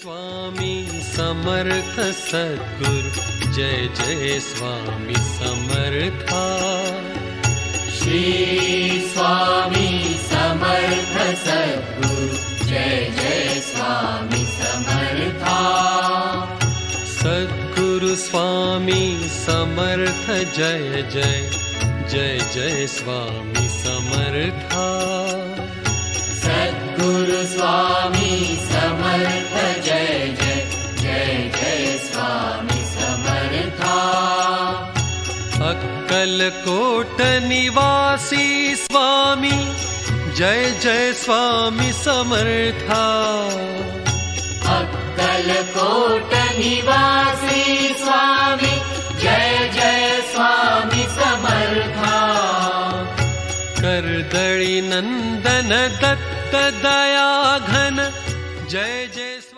स्वामी समर्थ सद्गुरु जय जय स्वामी समर्था। श्री स्वामी समर्थ सद्गुरु जय जय स्वामी समर्था। सद्गुरु स्वामी समर्थ जय जय जय जय स्वामी समर्था। सद्गुरु स्वामी समर्थ जय जय जय जय स्वामी समर्था। अक्कलकोट निवासी स्वामी जय जय स्वामी समर्था। अक्कलकोट निवासी स्वामी जय जय स्वामी समर्था। कर्दळी नंदन दत्त दया घन जय जय